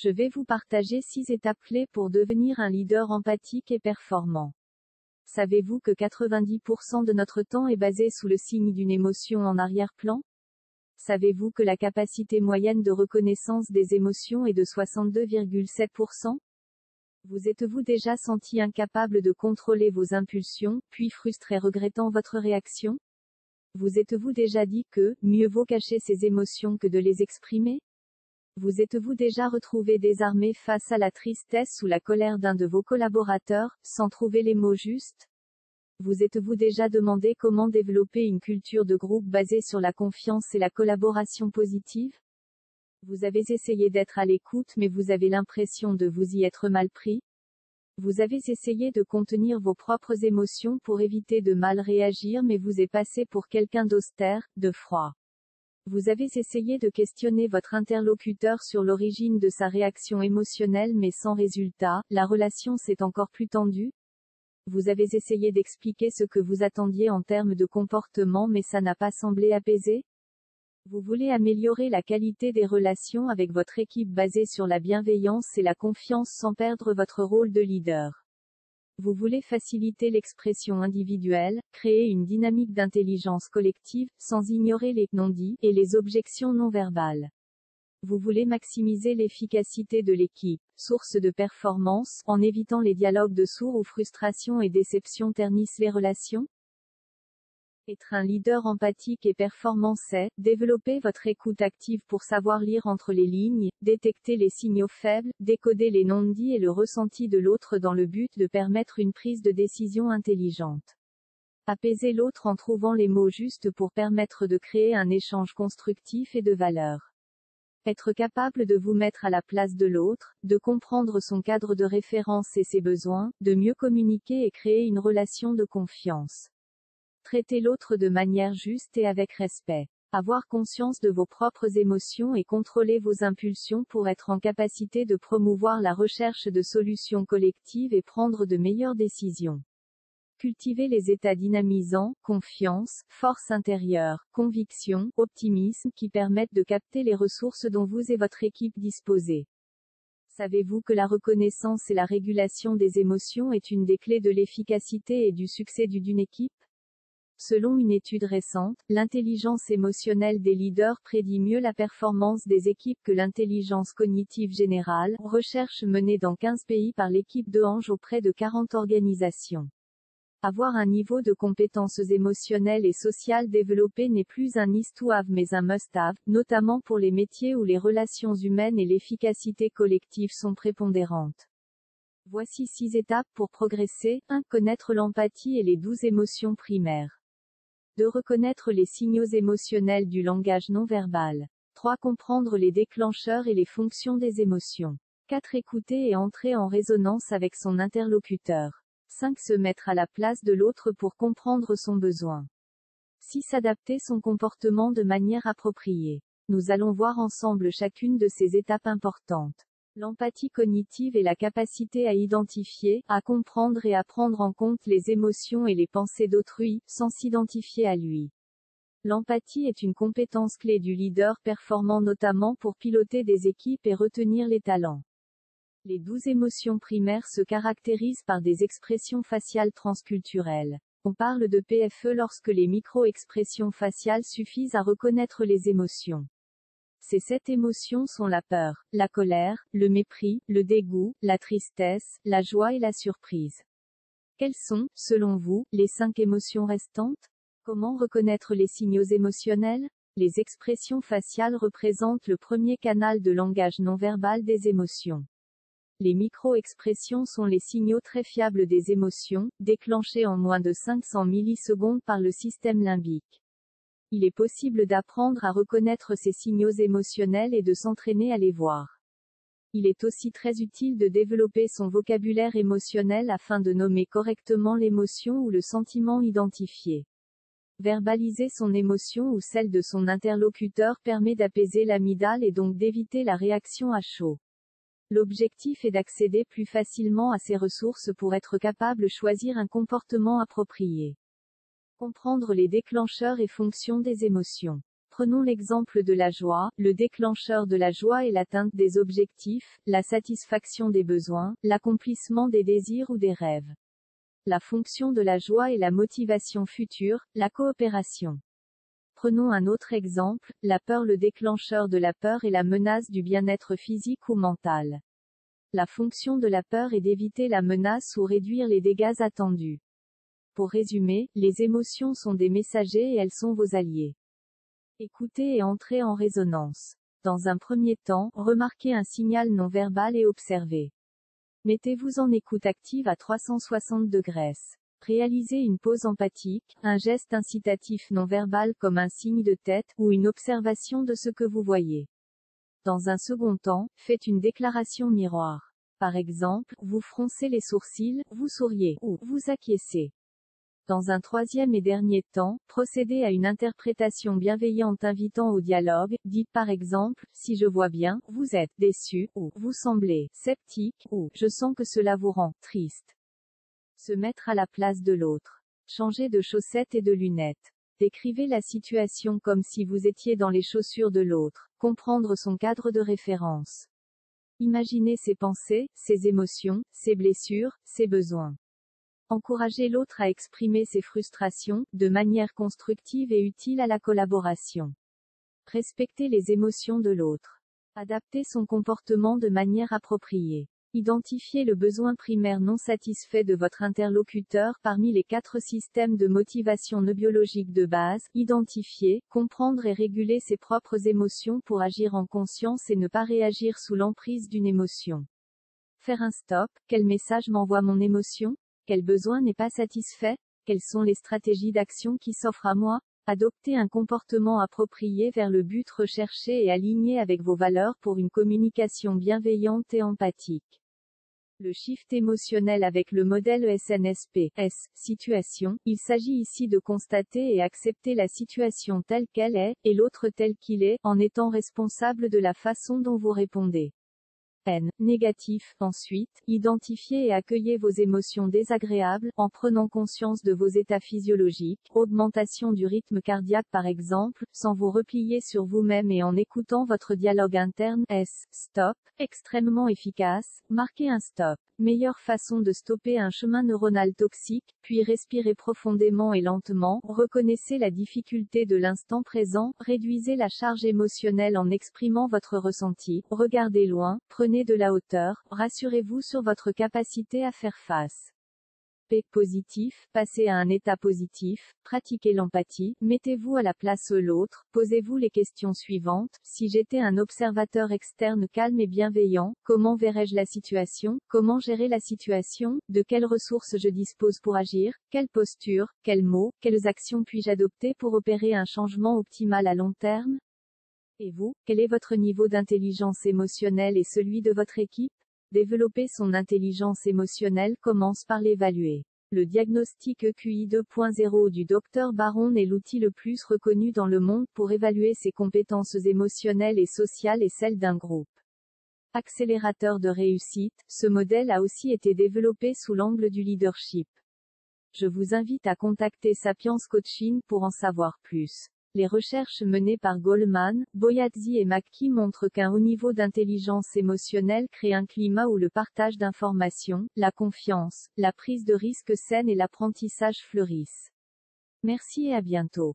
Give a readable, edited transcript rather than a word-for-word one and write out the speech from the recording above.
Je vais vous partager 6 étapes clés pour devenir un leader empathique et performant. Savez-vous que 90% de notre temps est basé sous le signe d'une émotion en arrière-plan? Savez-vous que la capacité moyenne de reconnaissance des émotions est de 62,7%? Vous êtes-vous déjà senti incapable de contrôler vos impulsions, puis frustré regrettant votre réaction? Vous êtes-vous déjà dit que, mieux vaut cacher ses émotions que de les exprimer? Vous êtes-vous déjà retrouvé désarmé face à la tristesse ou la colère d'un de vos collaborateurs, sans trouver les mots justes? Vous êtes-vous déjà demandé comment développer une culture de groupe basée sur la confiance et la collaboration positive? Vous avez essayé d'être à l'écoute mais vous avez l'impression de vous y être mal pris? Vous avez essayé de contenir vos propres émotions pour éviter de mal réagir mais vous êtes passé pour quelqu'un d'austère, de froid. Vous avez essayé de questionner votre interlocuteur sur l'origine de sa réaction émotionnelle mais sans résultat, la relation s'est encore plus tendue? Vous avez essayé d'expliquer ce que vous attendiez en termes de comportement mais ça n'a pas semblé apaiser? Vous voulez améliorer la qualité des relations avec votre équipe basée sur la bienveillance et la confiance sans perdre votre rôle de leader. Vous voulez faciliter l'expression individuelle, créer une dynamique d'intelligence collective, sans ignorer les non-dits et les objections non verbales. Vous voulez maximiser l'efficacité de l'équipe, source de performance, en évitant les dialogues de sourds où frustration et déception ternissent les relations? Être un leader empathique et performant, c'est développer votre écoute active pour savoir lire entre les lignes, détecter les signaux faibles, décoder les non-dits et le ressenti de l'autre dans le but de permettre une prise de décision intelligente. Apaiser l'autre en trouvant les mots justes pour permettre de créer un échange constructif et de valeur. Être capable de vous mettre à la place de l'autre, de comprendre son cadre de référence et ses besoins, de mieux communiquer et créer une relation de confiance. Traiter l'autre de manière juste et avec respect. Avoir conscience de vos propres émotions et contrôler vos impulsions pour être en capacité de promouvoir la recherche de solutions collectives et prendre de meilleures décisions. Cultiver les états dynamisants, confiance, force intérieure, conviction, optimisme qui permettent de capter les ressources dont vous et votre équipe disposez. Savez-vous que la reconnaissance et la régulation des émotions est une des clés de l'efficacité et du succès d'une équipe? Selon une étude récente, l'intelligence émotionnelle des leaders prédit mieux la performance des équipes que l'intelligence cognitive générale, recherche menée dans 15 pays par l'équipe de Ange auprès de 40 organisations. Avoir un niveau de compétences émotionnelles et sociales développé n'est plus un nice to have mais un must have, notamment pour les métiers où les relations humaines et l'efficacité collective sont prépondérantes. Voici 6 étapes pour progresser. 1. Connaître l'empathie et les 12 émotions primaires. 2. Reconnaître les signaux émotionnels du langage non verbal. 3. Comprendre les déclencheurs et les fonctions des émotions. 4. Écouter et entrer en résonance avec son interlocuteur. 5. Se mettre à la place de l'autre pour comprendre son besoin. 6. Adapter son comportement de manière appropriée. Nous allons voir ensemble chacune de ces étapes importantes. L'empathie cognitive est la capacité à identifier, à comprendre et à prendre en compte les émotions et les pensées d'autrui, sans s'identifier à lui. L'empathie est une compétence clé du leader performant notamment pour piloter des équipes et retenir les talents. Les 12 émotions primaires se caractérisent par des expressions faciales transculturelles. On parle de PFE lorsque les micro-expressions faciales suffisent à reconnaître les émotions. Ces 7 émotions sont la peur, la colère, le mépris, le dégoût, la tristesse, la joie et la surprise. Quelles sont, selon vous, les 5 émotions restantes? Comment reconnaître les signaux émotionnels? Les expressions faciales représentent le premier canal de langage non verbal des émotions. Les micro-expressions sont les signaux très fiables des émotions, déclenchés en moins de 500 millisecondes par le système limbique. Il est possible d'apprendre à reconnaître ces signaux émotionnels et de s'entraîner à les voir. Il est aussi très utile de développer son vocabulaire émotionnel afin de nommer correctement l'émotion ou le sentiment identifié. Verbaliser son émotion ou celle de son interlocuteur permet d'apaiser l'amygdale et donc d'éviter la réaction à chaud. L'objectif est d'accéder plus facilement à ces ressources pour être capable de choisir un comportement approprié. Comprendre les déclencheurs et fonctions des émotions. Prenons l'exemple de la joie. Le déclencheur de la joie est l'atteinte des objectifs, la satisfaction des besoins, l'accomplissement des désirs ou des rêves. La fonction de la joie est la motivation future, la coopération. Prenons un autre exemple, la peur. Le déclencheur de la peur est la menace du bien-être physique ou mental. La fonction de la peur est d'éviter la menace ou réduire les dégâts attendus. Pour résumer, les émotions sont des messagers et elles sont vos alliés. Écoutez et entrez en résonance. Dans un premier temps, remarquez un signal non verbal et observez. Mettez-vous en écoute active à 360 degrés. Réalisez une pause empathique, un geste incitatif non verbal comme un signe de tête, ou une observation de ce que vous voyez. Dans un second temps, faites une déclaration miroir. Par exemple, vous froncez les sourcils, vous souriez, ou vous acquiescez. Dans un troisième et dernier temps, procédez à une interprétation bienveillante invitant au dialogue. Dites par exemple, si je vois bien, vous êtes déçu, ou vous semblez sceptique, ou je sens que cela vous rend triste. Se mettre à la place de l'autre. Changer de chaussettes et de lunettes. Décrivez la situation comme si vous étiez dans les chaussures de l'autre. Comprendre son cadre de référence. Imaginez ses pensées, ses émotions, ses blessures, ses besoins. Encouragez l'autre à exprimer ses frustrations, de manière constructive et utile à la collaboration. Respectez les émotions de l'autre. Adaptez son comportement de manière appropriée. Identifiez le besoin primaire non satisfait de votre interlocuteur parmi les 4 systèmes de motivation neurobiologique de base. Identifier, comprendre et réguler ses propres émotions pour agir en conscience et ne pas réagir sous l'emprise d'une émotion. Faire un stop. Quel message m'envoie mon émotion? Quel besoin n'est pas satisfait? Quelles sont les stratégies d'action qui s'offrent à moi? Adopter un comportement approprié vers le but recherché et aligné avec vos valeurs pour une communication bienveillante et empathique. Le shift émotionnel avec le modèle SNSP. Situation. Il s'agit ici de constater et accepter la situation telle qu'elle est, et l'autre tel qu'il est, en étant responsable de la façon dont vous répondez. Négatif. Ensuite, identifiez et accueillez vos émotions désagréables, en prenant conscience de vos états physiologiques, augmentation du rythme cardiaque par exemple, sans vous replier sur vous-même et en écoutant votre dialogue interne. Stop. Extrêmement efficace. Marquez un stop. Meilleure façon de stopper un chemin neuronal toxique, puis respirez profondément et lentement, reconnaissez la difficulté de l'instant présent, réduisez la charge émotionnelle en exprimant votre ressenti, regardez loin, prenez de la hauteur, rassurez-vous sur votre capacité à faire face. Positif, passez à un état positif, pratiquez l'empathie, mettez-vous à la place de l'autre, posez-vous les questions suivantes. Si j'étais un observateur externe calme et bienveillant, comment verrais-je la situation? Comment gérer la situation? De quelles ressources je dispose pour agir? Quelle posture? Quels mots? Quelles actions puis-je adopter pour opérer un changement optimal à long terme? Et vous, quel est votre niveau d'intelligence émotionnelle et celui de votre équipe? Développer son intelligence émotionnelle commence par l'évaluer. Le diagnostic EQI 2.0 du Dr Baron est l'outil le plus reconnu dans le monde pour évaluer ses compétences émotionnelles et sociales et celles d'un groupe. Accélérateur de réussite, ce modèle a aussi été développé sous l'angle du leadership. Je vous invite à contacter Sapiens Coaching pour en savoir plus. Les recherches menées par Goleman, Boyazzi et McKee montrent qu'un haut niveau d'intelligence émotionnelle crée un climat où le partage d'informations, la confiance, la prise de risque saine et l'apprentissage fleurissent. Merci et à bientôt.